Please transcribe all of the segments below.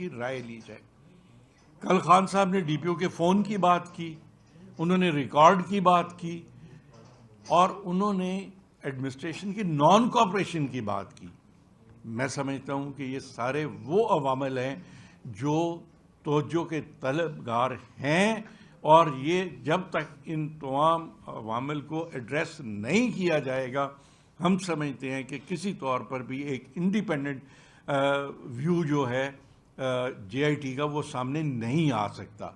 کی رائے لی جائے۔ کل خان صاحب نے ڈی پی او کے فون کی بات کی، انہوں نے ریکارڈ کی بات کی، اور انہوں نے ایڈمنسٹریشن کی نان کوآپریشن کی بات کی۔ میں سمجھتا ہوں کہ یہ سارے وہ عوامل ہیں جو توجہ کے طلبگار ہیں، اور یہ جب تک ان تمام عوامل کو ایڈریس نہیں کیا جائے گا، ہم سمجھتے ہیں کہ کسی طور پر بھی ایک انڈیپینڈنٹ ویو جو ہے جے آئی ٹی کا وہ سامنے نہیں آ سکتا۔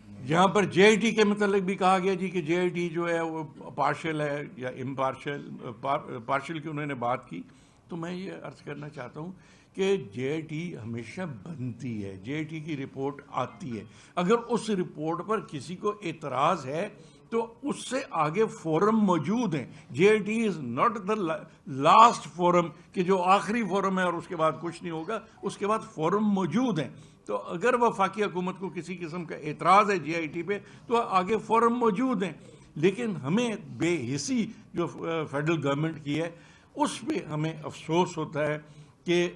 یہاں پر جے آئی ٹی کے متعلق بھی کہا گیا جی کہ جے آئی ٹی جو ہے وہ پارشل ہے یا امپارشل، پارشل کی انہوں نے بات کی، تو میں یہ عرض کرنا چاہتا ہوں کہ جے آئی ٹی ہمیشہ بنتی ہے، جے آئی ٹی کی رپورٹ آتی ہے، اگر اس رپورٹ پر کسی کو اعتراض ہے تو اس سے آگے فورم موجود ہیں۔ J I T is not the last forum کہ جو آخری فورم ہے اور اس کے بعد کچھ نہیں ہوگا، اس کے بعد فورم موجود ہیں۔ تو اگر وفاقی حکومت کو کسی قسم کا اعتراض ہے جے آئی ٹی پہ تو آگے فورم موجود ہیں، لیکن ہمیں بے حسی جو فیڈرل گورنمنٹ کی ہے اس پہ ہمیں افسوس ہوتا ہے کہ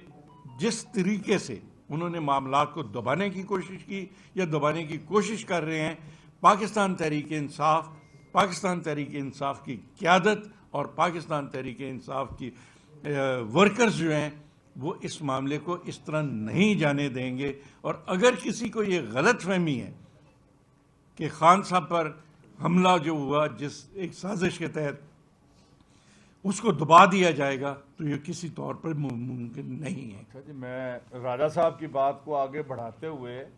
جس طریقے سے انہوں نے معاملات کو دبانے کی کوشش کی یا دبانے کی کوشش کر رہے ہیں، پاکستان تحریک انصاف کی قیادت اور پاکستان تحریک انصاف کی ورکرز جو ہیں وہ اس معاملے کو اس طرح نہیں جانے دیں گے۔ اور اگر کسی کو یہ غلط فہمی ہے کہ خان صاحب پر حملہ جو ہوا جس ایک سازش کے تحت اس کو دبا دیا جائے گا، تو یہ کسی طور پر ممکن نہیں ہے۔ اچھا جی، میں راجہ صاحب کی بات کو آگے بڑھاتے ہوئے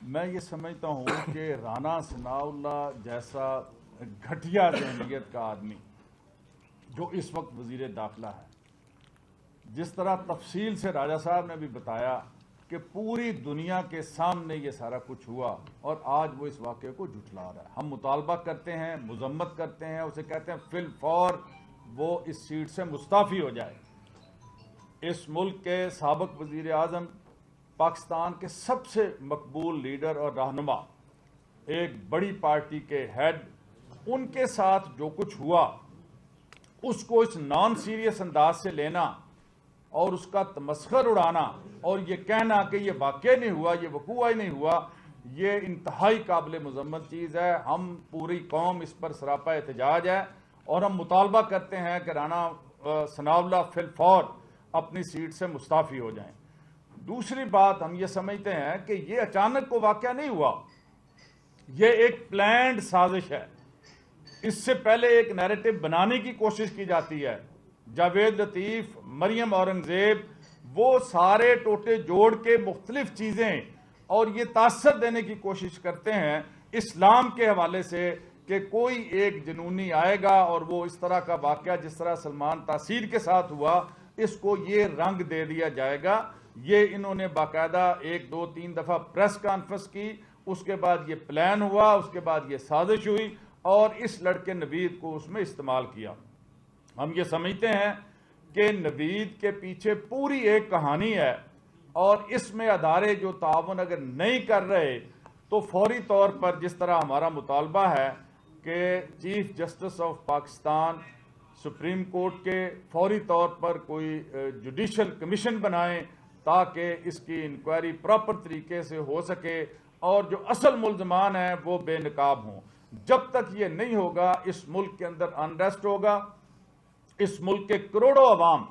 میں یہ سمجھتا ہوں کہ رانا ثناء اللہ جیسا گھٹیا ذہنیت کا آدمی جو اس وقت وزیر داخلہ ہے، جس طرح تفصیل سے راجہ صاحب نے بھی بتایا کہ پوری دنیا کے سامنے یہ سارا کچھ ہوا، اور آج وہ اس واقعے کو جھٹلا رہا ہے۔ ہم مطالبہ کرتے ہیں، مذمت کرتے ہیں، اسے کہتے ہیں فی الفور وہ اس سیٹ سے مستعفی ہو جائے۔ اس ملک کے سابق وزیر اعظم، پاکستان کے سب سے مقبول لیڈر اور رہنما، ایک بڑی پارٹی کے ہیڈ، ان کے ساتھ جو کچھ ہوا اس کو اس نان سیریس انداز سے لینا اور اس کا تمسخر اڑانا اور یہ کہنا کہ یہ واقع نہیں ہوا، یہ وقوع ہی نہیں ہوا، یہ انتہائی قابل مذمت چیز ہے۔ ہم پوری قوم اس پر سراپا احتجاج ہے، اور ہم مطالبہ کرتے ہیں کہ رانا ثناء اللہ فی الفور اپنی سیٹ سے مستعفی ہو جائیں۔ دوسری بات، ہم یہ سمجھتے ہیں کہ یہ اچانک کو واقعہ نہیں ہوا، یہ ایک پلانڈ سازش ہے۔ اس سے پہلے ایک نیریٹو بنانے کی کوشش کی جاتی ہے۔ جاوید لطیف، مریم اورنگزیب، وہ سارے ٹوٹے جوڑ کے مختلف چیزیں اور یہ تاثر دینے کی کوشش کرتے ہیں اسلام کے حوالے سے کہ کوئی ایک جنونی آئے گا اور وہ اس طرح کا واقعہ جس طرح سلمان تاثیر کے ساتھ ہوا اس کو یہ رنگ دے دیا جائے گا۔ یہ انہوں نے باقاعدہ 1 2 3 دفعہ پریس کانفرنس کی، اس کے بعد یہ پلان ہوا، اس کے بعد یہ سازش ہوئی اور اس لڑکے نوید کو اس میں استعمال کیا۔ ہم یہ سمجھتے ہیں کہ نوید کے پیچھے پوری ایک کہانی ہے، اور اس میں ادارے جو تعاون اگر نہیں کر رہے تو فوری طور پر جس طرح ہمارا مطالبہ ہے کہ chief justice of Pakistan supreme court کے فوری طور پر کوئی جوڈیشل کمیشن بنائیں تاکہ اس کی انکوائری پراپر طریقے سے ہو سکے اور جو اصل ملزمان ہیں وہ بے نقاب ہوں۔ جب تک یہ نہیں ہوگا اس ملک کے اندر انریسٹ ہوگا۔ اس ملک کے کروڑوں عوام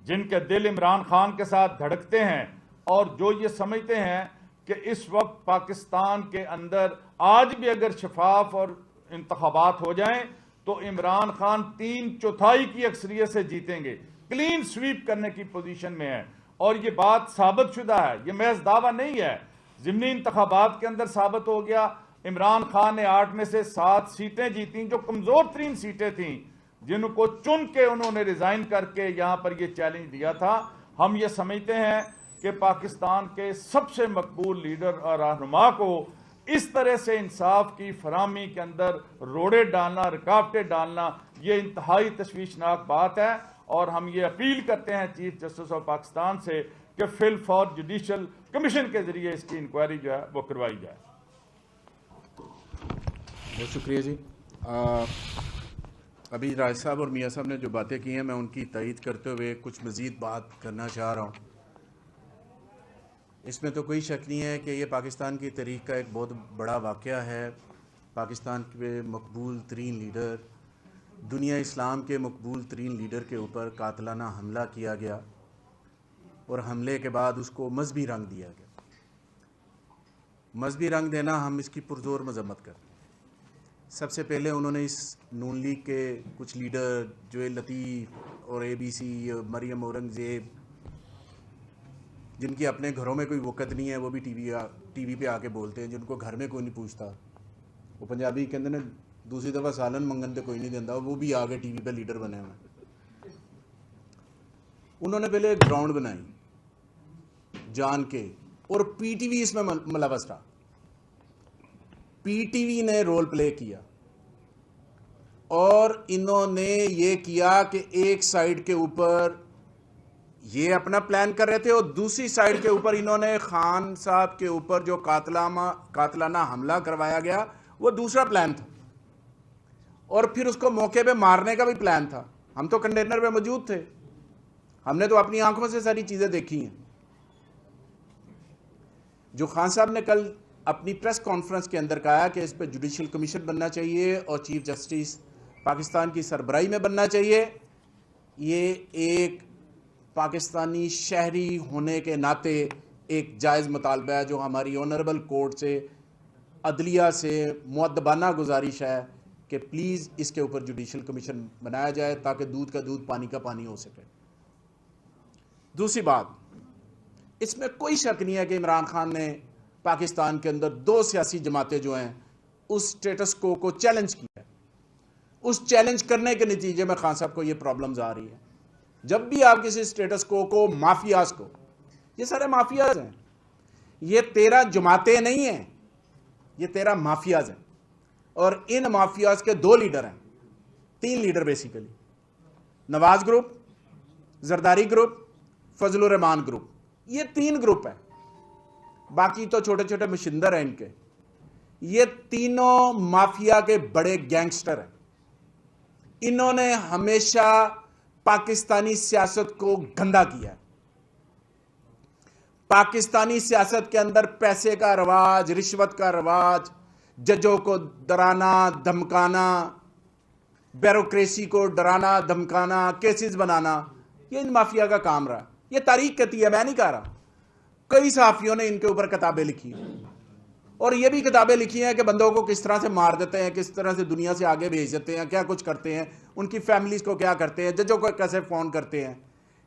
جن کے دل عمران خان کے ساتھ دھڑکتے ہیں اور جو یہ سمجھتے ہیں کہ اس وقت پاکستان کے اندر آج بھی اگر شفاف اور انتخابات ہو جائیں تو عمران خان 3/4 کی اکثریت سے جیتیں گے، کلین سویپ کرنے کی پوزیشن میں ہے، اور یہ بات ثابت شدہ ہے، یہ محض دعویٰ نہیں ہے۔ ضمنی انتخابات کے اندر ثابت ہو گیا، عمران خان نے 8 میں سے 7 سیٹیں جیتیں جو کمزور ترین سیٹیں تھیں، جن کو چن کے انہوں نے ریزائن کر کے یہاں پر یہ چیلنج دیا تھا۔ ہم یہ سمجھتے ہیں کہ پاکستان کے سب سے مقبول لیڈر اور رہنما کو اس طرح سے انصاف کی فراہمی کے اندر روڑے ڈالنا، رکاوٹیں ڈالنا، یہ انتہائی تشویشناک بات ہے، اور ہم یہ اپیل کرتے ہیں چیف جسٹس آف پاکستان سے کہ فی الفور جوڈیشل کمیشن کے ذریعے اس کی انکوائری جو ہے وہ کروائی جائے۔ بہت شکریہ جی۔ ابھی راج صاحب اور میاں صاحب نے جو باتیں کی ہیں میں ان کی تائید کرتے ہوئے کچھ مزید بات کرنا چاہ رہا ہوں۔ اس میں تو کوئی شک نہیں ہے کہ یہ پاکستان کی تاریخ کا ایک بہت بڑا واقعہ ہے. پاکستان کے مقبول ترین لیڈر، دنیا اسلام کے مقبول ترین لیڈر کے اوپر قاتلانہ حملہ کیا گیا اور حملے کے بعد اس کو مذہبی رنگ دیا گیا. مذہبی رنگ دینا ہم اس کی پرزور مذمت کرتے ہیں. سب سے پہلے انہوں نے اس نون لیگ کے کچھ لیڈر جویل لطیف اور اے بی سی، مریم اورنگزیب، جن کی اپنے گھروں میں کوئی وقت نہیں ہے، وہ بھی ٹی وی پہ آ کے بولتے ہیں، جن کو گھر میں کوئی نہیں پوچھتا. وہ پنجابی کہتے ہیں دوسری دفعہ سالن منگن تے کوئی نہیں دینا، وہ بھی آ کے ٹی وی پہ لیڈر بنے ہوئے. انہوں نے پہلے ایک گراؤنڈ بنائی جان کے، اور پی ٹی وی اس میں ملوث رہا. پی ٹی وی نے رول پلے کیا اور انہوں نے یہ کیا کہ ایک سائیڈ کے اوپر یہ اپنا پلان کر رہے تھے اور دوسری سائیڈ کے اوپر انہوں نے خان صاحب کے اوپر جو قاتلانہ حملہ کروایا گیا وہ دوسرا پلان تھا، اور پھر اس کو موقع پہ مارنے کا بھی پلان تھا. ہم تو کنٹینر پہ موجود تھے، ہم نے تو اپنی آنکھوں سے ساری چیزیں دیکھی ہیں. جو خان صاحب نے کل اپنی پریس کانفرنس کے اندر کہا کہ اس پہ جوڈیشل کمیشن بننا چاہیے اور چیف جسٹس پاکستان کی سربراہی میں بننا چاہیے، یہ ایک پاکستانی شہری ہونے کے ناطے ایک جائز مطالبہ ہے جو ہماری آنریبل کورٹ سے، عدلیہ سے مؤدبانہ گزارش ہے کہ پلیز اس کے اوپر جوڈیشل کمیشن بنایا جائے تاکہ دودھ کا دودھ پانی کا پانی ہو سکے. دوسری بات، اس میں کوئی شک نہیں ہے کہ عمران خان نے پاکستان کے اندر دو سیاسی جماعتیں جو ہیں اس سٹیٹس کو چیلنج کیا ہے. اس چیلنج کرنے کے نتیجے میں خان صاحب کو یہ پرابلمز آ رہی ہیں. جب بھی آپ کسی سٹیٹس کو مافیاز کو، یہ سارے مافیاز ہیں، یہ 13 جماعتیں نہیں ہیں، یہ 13 مافیاز ہیں، اور ان مافیاز کے 2 لیڈر ہیں، 3 لیڈر بیسیکلی، نواز گروپ، زرداری گروپ، فضل الرحمان گروپ. یہ 3 گروپ ہیں، باقی تو چھوٹے چھوٹے مشندر ہیں ان کے. یہ تینوں مافیا کے بڑے گینگسٹر ہیں. انہوں نے ہمیشہ پاکستانی سیاست کو گندا کیا ہے. پاکستانی سیاست کے اندر پیسے کا رواج، رشوت کا رواج، ججوں کو ڈرانا دھمکانا، بیوروکریسی کو ڈرانا دھمکانا، کیسز بنانا، یہ ان مافیا کا کام رہا. یہ تاریخ کہتی ہے، میں نہیں کہہ رہا. کئی صحافیوں نے ان کے اوپر کتابیں لکھی ہیں، اور یہ بھی کتابیں لکھی ہیں کہ بندوں کو کس طرح سے مار دیتے ہیں، کس طرح سے دنیا سے آگے بھیج دیتے ہیں، کیا کچھ کرتے ہیں، ان کی فیملیز کو کیا کرتے ہیں، ججوں کو کیسے فون کرتے ہیں،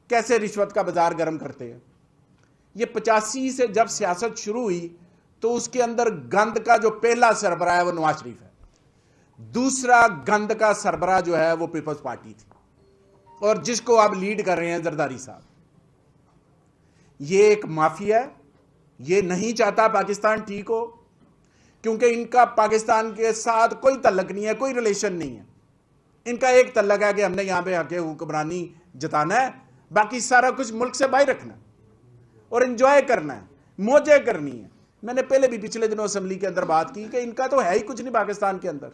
کیسے رشوت کا بازار گرم کرتے ہیں. یہ 85 سے جب سیاست شروع ہوئی تو اس کے اندر گند کا جو پہلا سربراہ ہے وہ نواز شریف ہے. دوسرا گند کا سربراہ جو ہے وہ پیپلز پارٹی تھی، اور جس کو آپ لیڈ کر رہے ہیں زرداری صاحب. یہ ایک مافیا ہے. یہ نہیں چاہتا پاکستان ٹھیک ہو، کیونکہ ان کا پاکستان کے ساتھ کوئی تعلق نہیں ہے، کوئی ریلیشن نہیں ہے. ان کا ایک تعلق ہے کہ ہم نے یہاں پہ حق حکمرانی جتانا ہے، باقی سارا کچھ ملک سے باہر رکھنا ہے اور انجوائے کرنا ہے، موجیں کرنی ہے. میں نے پہلے بھی پچھلے دنوں اسمبلی کے اندر بات کی کہ ان کا تو ہے ہی کچھ نہیں پاکستان کے اندر.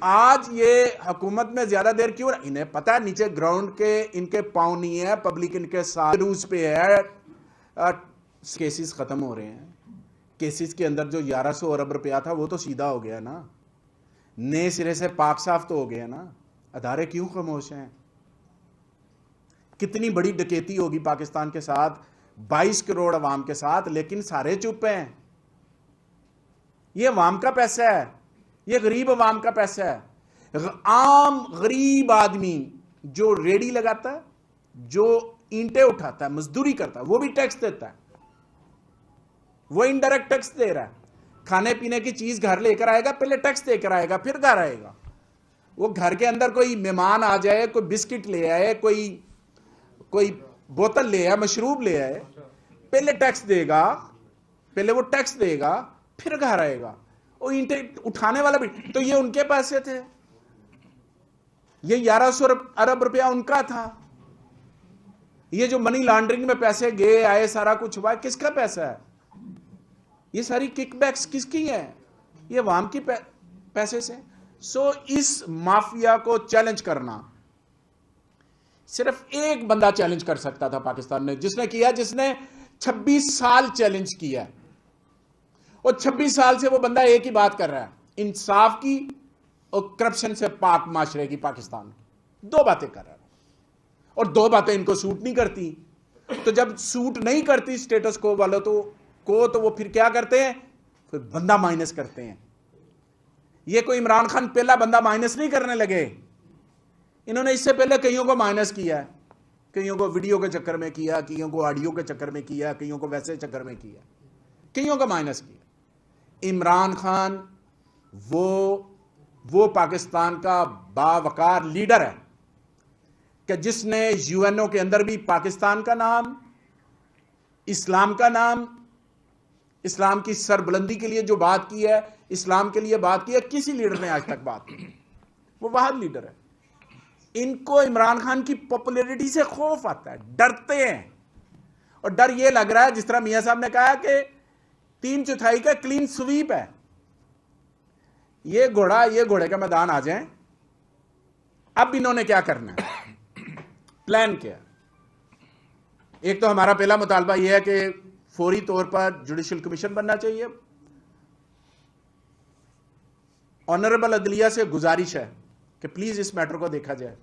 آج یہ حکومت میں زیادہ دیر کیوں رہا؟ انہیں پتہ ہے نیچے گراؤنڈ کے ان کے پاؤں نہیں ہے، پبلک ان کے ساتھ روز پہ ہے. کیسز ختم ہو رہے ہیں. کیسز کے اندر جو 1100 ارب روپیہ تھا وہ تو سیدھا ہو گیا نا، نئے سرے سے پاک صاف تو ہو گیا نا. ادارے کیوں خاموش ہیں؟ کتنی بڑی ڈکیتی ہوگی پاکستان کے ساتھ، 22 کروڑ عوام کے ساتھ، لیکن سارے چپ ہیں. یہ عوام کا پیسہ ہے، یہ غریب عوام کا پیسہ ہے. عام غریب آدمی جو ریڑی لگاتا ہے، جو اینٹیں اٹھاتا ہے، مزدوری کرتا ہے، وہ بھی ٹیکس دیتا ہے. وہ انڈائریکٹ ٹیکس دے رہا ہے. کھانے پینے کی چیز گھر لے کر آئے گا، پہلے ٹیکس دے کر آئے گا، پھر گھر آئے گا. وہ گھر کے اندر کوئی مہمان آ جائے، کوئی بسکٹ لے آئے، کوئی بوتل لے آئے، مشروب لے آئے، پہلے ٹیکس دے گا، پہلے وہ ٹیکس دے گا، پھر گھر آئے گا. وہ اینٹیں اٹھانے والا بھی تو یہ ان کے پیسے تھے. یہ 1100 ارب روپیہ ان کا تھا. یہ جو منی لانڈرنگ میں پیسے گئے آئے، سارا کچھ ہوا، کس کا پیسہ ہے؟ یہ ساری کک بیکس کس کی ہیں؟ یہ عوام کی پیسے سے. سو اس مافیا کو چیلنج کرنا، صرف ایک بندہ چیلنج کر سکتا تھا پاکستان نے، جس نے کیا، جس نے 26 سال چیلنج کیا ہے، اور 26 سال سے وہ بندہ ایک ہی بات کر رہا ہے، انصاف کی اور کرپشن سے پاک معاشرے کی، پاکستان کی 2 باتیں کر رہا ہے، اور 2 باتیں ان کو سوٹ نہیں کرتی. تو جب سوٹ نہیں کرتی سٹیٹس کو والوں تو وہ پھر کیا کرتے ہیں؟ پھر بندہ مائنس کرتے ہیں. یہ کوئی عمران خان پہلا بندہ مائنس نہیں کرنے لگے، انہوں نے اس سے پہلے کئیوں کو مائنس کیا ہے، کئیوں کو ویڈیو کے چکر میں کیا، کئیوں کو آڈیو کے چکر میں کیا، کئیوں کو ویسے چکر میں کیا، کئیوں کو مائنس کیا. عمران خان وہ پاکستان کا باوقار لیڈر ہے کہ جس نے یو این او کے اندر بھی پاکستان کا نام، اسلام کا نام، اسلام کی سربلندی کے لیے جو بات کی ہے، اسلام کے لیے بات کی ہے، کسی لیڈر نے آج تک بات کی. وہ واحد لیڈر ہے. ان کو عمران خان کی پاپولیرٹی سے خوف آتا ہے، ڈرتے ہیں، اور ڈر یہ لگ رہا ہے جس طرح میاں صاحب نے کہا کہ 3/4 کا کلین سویپ ہے. یہ گھوڑے کا میدان آ جائیں. اب انہوں نے کیا کرنا ہے، پلان کیا؟ ایک تو ہمارا پہلا مطالبہ یہ ہے کہ فوری طور پر جوڈیشل کمیشن بننا چاہیے. آنریبل عدلیہ سے گزارش ہے کہ پلیز اس میٹر کو دیکھا جائے،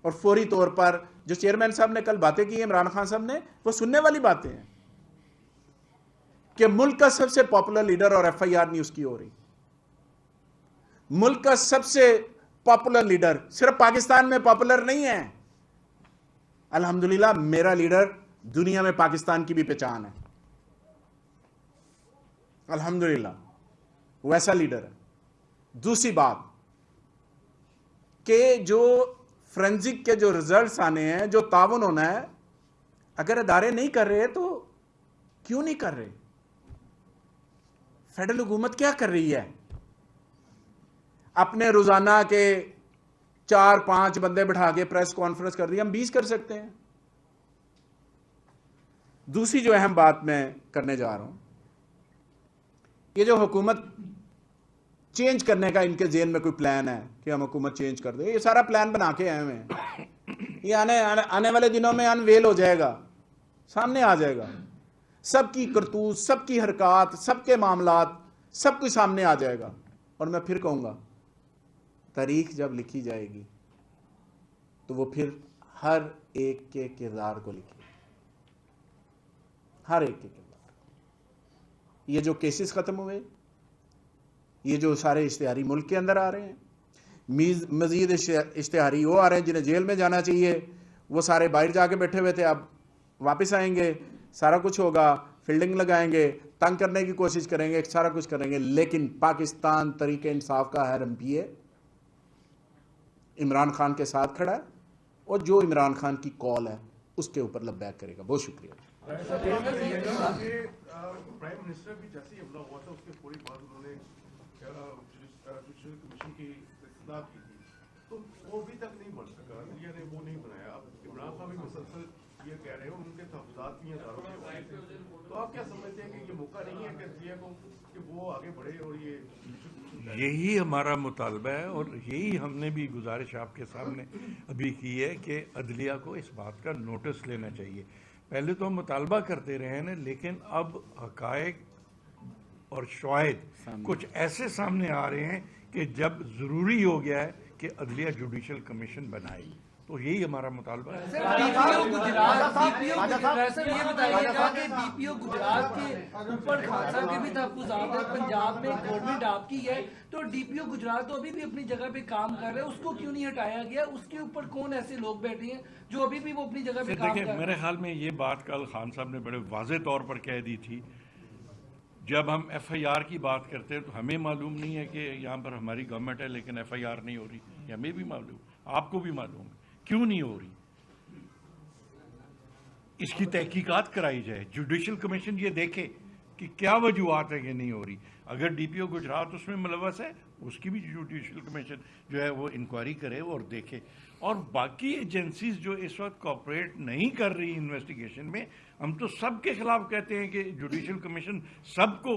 اور فوری طور پر جو چیئرمین صاحب نے کل باتیں کی عمران خان صاحب نے، وہ سننے والی باتیں ہیں کہ ملک کا سب سے پاپولر لیڈر، اور ایف آئی آر نہیں اس کی ہو رہی، ملک کا سب سے پاپولر لیڈر صرف پاکستان میں پاپولر نہیں ہے، الحمدللہ میرا لیڈر دنیا میں پاکستان کی بھی پہچان ہے، الحمدللہ ویسا لیڈر ہے. دوسری بات کہ جو فرینزک کے جو ریزلٹس آنے ہیں، جو تعاون ہونا ہے، اگر ادارے نہیں کر رہے تو کیوں نہیں کر رہے؟ فیڈرل حکومت کیا کر رہی ہے؟ اپنے روزانہ کے 4-5 بندے بٹھا کے پریس کانفرنس کر دی، ہم 20 کر سکتے ہیں. دوسری جو اہم بات میں کرنے جا رہا ہوں، یہ جو حکومت چینج کرنے کا ان کے ذہن میں کوئی پلان ہے کہ ہم حکومت چینج کر دیں، یہ سارا پلان بنا کے آئے ہوئے ہیں. یہ آنے والے دنوں میں انویل ہو جائے گا، سامنے آ جائے گا، سب کی کرتوت، سب کی حرکات، سب کے معاملات، سب کچھ سامنے آ جائے گا. اور میں پھر کہوں گا، تاریخ جب لکھی جائے گی تو وہ پھر ہر ایک کے کردار کو لکھے گی، ہر ایک کے کردار. یہ جو کیسز ختم ہوئے، یہ جو سارے اشتہاری ملک کے اندر آ رہے ہیں، مزید اشتہاری وہ آ رہے ہیں جنہیں جیل میں جانا چاہیے، وہ سارے باہر جا کے بیٹھے ہوئے تھے، اب واپس آئیں گے، سارا کچھ ہوگا، فیلڈنگ لگائیں گے، تنگ کرنے کی کوشش کریں گے، سارا کچھ کریں گے. لیکن پاکستان تحریک انصاف کا ہر ایم پی اے عمران خان کے ساتھ کھڑا ہے، اور جو عمران خان کی کال ہے اس کے اوپر لبیک کرے گا. بہت شکریہ. پرائم منسٹر بھی جیسے ہی حملہ ہوا تھا اس کے فوری بعد انہوں نے جوڈیشل کمیشن کی اصلاح کی تھی، تو وہ ابھی تک نہیں بن سکا، انڈیا نے وہ نہیں بنایا. اب عمران خان بھی مسلسل یہ کہہ رہے ہیں، ان کے تحفظات بھی ہیں اداروں کے حوالے سے، تو آپ کیا سمجھتے ہیں کہ یہ موقع نہیں ہے کہ انڈیا کو کہ وہ آگے بڑھے اور یہ؟ یہی ہمارا مطالبہ ہے، اور یہی ہم نے بھی گزارش آپ کے سامنے ابھی کی ہے کہ عدلیہ کو اس بات کا نوٹس لینا چاہیے. پہلے تو ہم مطالبہ کرتے رہے ہیں، لیکن اب حقائق اور شواہد کچھ ایسے سامنے آ رہے ہیں کہ جب ضروری ہو گیا ہے کہ عدلیہ جوڈیشل کمیشن بنائے. تو یہی ہمارا مطالبہ ہے. یہ بتائیے گا کہ ڈی پی او گجرات کے اوپر خان صاحب کے بھی تحفظات ہیں، پنجاب میں گورنمنٹ آپ کی ہے، تو ڈی پی او گجرات تو ابھی بھی اپنی جگہ پہ کام کر رہے ہیں، اس کو کیوں نہیں ہٹایا گیا؟ اس کے اوپر کون ایسے لوگ بیٹھے ہیں جو ابھی بھی وہ اپنی جگہ پہ کام کر رہے ہیں؟ میرے خیال میں یہ بات کل خان صاحب نے بڑے واضح طور پر کہہ دی تھی. جب ہم ایف آئی آر کی بات کرتے ہیں تو ہمیں معلوم نہیں ہے کہ یہاں پر ہماری گورنمنٹ ہے لیکن ایف آئی آر نہیں ہو رہی. یہ ہمیں بھی معلوم، آپ کو بھی معلوم ہے کیوں نہیں ہو رہی. اس کی تحقیقات کرائی جائے، جوڈیشل کمیشن یہ دیکھے کہ کیا وجوہات ہیں کہ نہیں ہو رہی. اگر ڈی پی او گجرات اس میں ملوث ہے، اس کی بھی جوڈیشل کمیشن جو ہے وہ انکوائری کرے اور دیکھے. اور باقی ایجنسیز جو اس وقت کوآپریٹ نہیں کر رہی انویسٹیگیشن میں، ہم تو سب کے خلاف کہتے ہیں کہ جوڈیشل کمیشن سب کو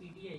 PTI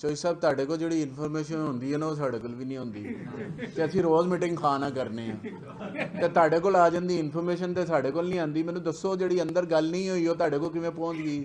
ਚੋਈ ਸਾਹਿਬ ਤੁਹਾਡੇ ਕੋਲ ਜਿਹੜੀ ਇਨਫੋਰਮੇਸ਼ਨ ਹੁੰਦੀ ਹੈ ਨਾ ਉਹ ਸਾਡੇ ਕੋਲ ਵੀ ਨਹੀਂ ਹੁੰਦੀ ਤੇ ਅਸੀਂ ਰੋਜ਼ ਮੀਟਿੰਗ ਖਾਣਾ ਕਰਨੇ ਆ ਤੇ ਤੁਹਾਡੇ ਕੋਲ ਆ ਜਾਂਦੀ ਇਨਫੋਰਮੇਸ਼ਨ ਤੇ ਸਾਡੇ ਕੋਲ ਨਹੀਂ ਆਂਦੀ ਮੈਨੂੰ ਦੱਸੋ ਜਿਹੜੀ ਅੰਦਰ ਗੱਲ ਨਹੀਂ ਹੋਈ ਉਹ ਤੁਹਾਡੇ ਕੋਲ ਕਿਵੇਂ ਪਹੁੰਚ ਗਈ